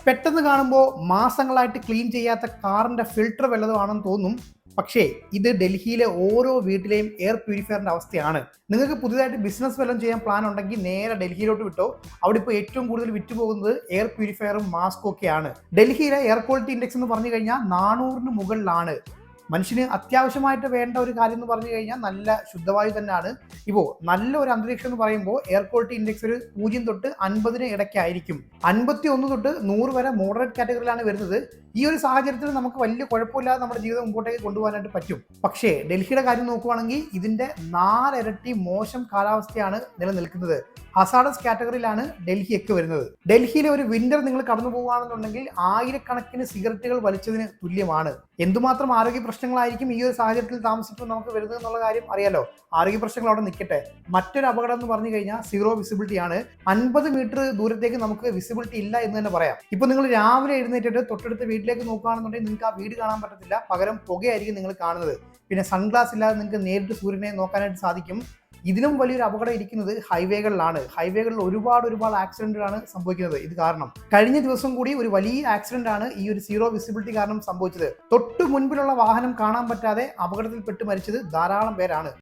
പെട്ടെന്ന് കാണുമ്പോൾ മാസങ്ങളായിട്ട് ക്ലീൻ ചെയ്യാത്ത കാറിന്റെ ഫിൽട്ടർ വല്ലതുമാണെന്ന് തോന്നും. പക്ഷേ ഇത് ഡൽഹിയിലെ ഓരോ വീട്ടിലെയും എയർ പ്യൂരിഫയറിന്റെ അവസ്ഥയാണ്. നിങ്ങൾക്ക് പുതിയതായിട്ട് ബിസിനസ് വല്ലതും ചെയ്യാൻ പ്ലാൻ ഉണ്ടെങ്കിൽ നേരെ ഡൽഹിയിലോട്ട് വിട്ടോ. അവിടെ ഇപ്പോൾ ഏറ്റവും കൂടുതൽ വിറ്റുപോകുന്നത് എയർ പ്യൂരിഫയറും മാസ്കും ഒക്കെയാണ്. ഡൽഹിയിലെ എയർ ക്വാളിറ്റി ഇൻഡെക്സ് എന്ന് പറഞ്ഞു കഴിഞ്ഞാൽ 400 മുകളിലാണ്. മനുഷ്യന് അത്യാവശ്യമായിട്ട് വേണ്ട ഒരു കാര്യം എന്ന് പറഞ്ഞു കഴിഞ്ഞാൽ നല്ല ശുദ്ധവായു തന്നെയാണ്. ഇപ്പോൾ നല്ല ഒരു അന്തരീക്ഷം എന്ന് പറയുമ്പോൾ എയർ ക്വാളിറ്റി ഇൻഡെക്സ് ഒരു 0 തൊട്ട് 50 ഇടയ്ക്കായിരിക്കും. 51 തൊട്ട് 100 വരെ മോഡറേറ്റ് കാറ്റഗറിയിലാണ് വരുന്നത്. ഈ ഒരു സാഹചര്യത്തിൽ നമുക്ക് വലിയ കുഴപ്പമില്ലാതെ നമ്മുടെ ജീവിതം മുമ്പോട്ടേക്ക് കൊണ്ടുപോകാനായിട്ട് പറ്റും. പക്ഷേ ഡൽഹിയുടെ കാര്യം നോക്കുവാണെങ്കിൽ ഇതിന്റെ 4 ഇരട്ടി മോശം കാലാവസ്ഥയാണ് നിലനിൽക്കുന്നത്. ഹസാഡസ് കാറ്റഗറിയിലാണ് ഡൽഹിയൊക്കെ വരുന്നത്. ഡൽഹിയിലെ ഒരു വിന്റർ നിങ്ങൾ കടന്നു പോകുകയാണെന്നുണ്ടെങ്കിൽ ആയിരക്കണക്കിന് സിഗരറ്റുകൾ വലിച്ചതിന് തുല്യമാണ്. എന്തുമാത്രം ആരോഗ്യ പ്രശ്നങ്ങളായിരിക്കും ഈ ഒരു സാഹചര്യത്തിൽ താമസിക്കുമ്പോൾ നമുക്ക് വരുന്നത് എന്നുള്ള കാര്യം അറിയാലോ. ആരോഗ്യ പ്രശ്നങ്ങൾ അവിടെ നിൽക്കട്ടെ. മറ്റൊരു അപകടം എന്ന് പറഞ്ഞു കഴിഞ്ഞാൽ സീറോ വിസിബിലിറ്റി ആണ്. 50 മീറ്റർ ദൂരത്തേക്ക് നമുക്ക് വിസിബിലിറ്റി ഇല്ല എന്ന് തന്നെ പറയാം. ഇപ്പൊ നിങ്ങൾ രാവിലെ എഴുന്നേറ്റിട്ട് തൊട്ടടുത്ത വീട്ടിലേക്ക് നോക്കുകയാണെന്നുണ്ടെങ്കിൽ നിങ്ങൾക്ക് ആ വീട് കാണാൻ പറ്റത്തില്ല. പകരം പുകയായിരിക്കും നിങ്ങൾ കാണുന്നത്. പിന്നെ സൺഗ്ലാസ് ഇല്ലാതെ നിങ്ങൾക്ക് നേരിട്ട് സൂര്യനെ നോക്കാനായിട്ട് സാധിക്കും. ഇതിലും വലിയൊരു അപകടം ഇരിക്കുന്നത് ഹൈവേകളിലാണ്. ഹൈവേകളിൽ ഒരുപാട് ആക്സിഡന്റുകളാണ് സംഭവിക്കുന്നത്. ഇത് കാരണം കഴിഞ്ഞ ദിവസം കൂടി ഒരു വലിയ ആക്സിഡന്റ് ആണ് ഈ ഒരു സീറോ വിസിബിലിറ്റി കാരണം സംഭവിച്ചത്. തൊട്ടു മുൻപിലുള്ള വാഹനം കാണാൻ പറ്റാതെ അപകടത്തിൽപ്പെട്ട് മരിച്ചത് ധാരാളം പേരാണ്.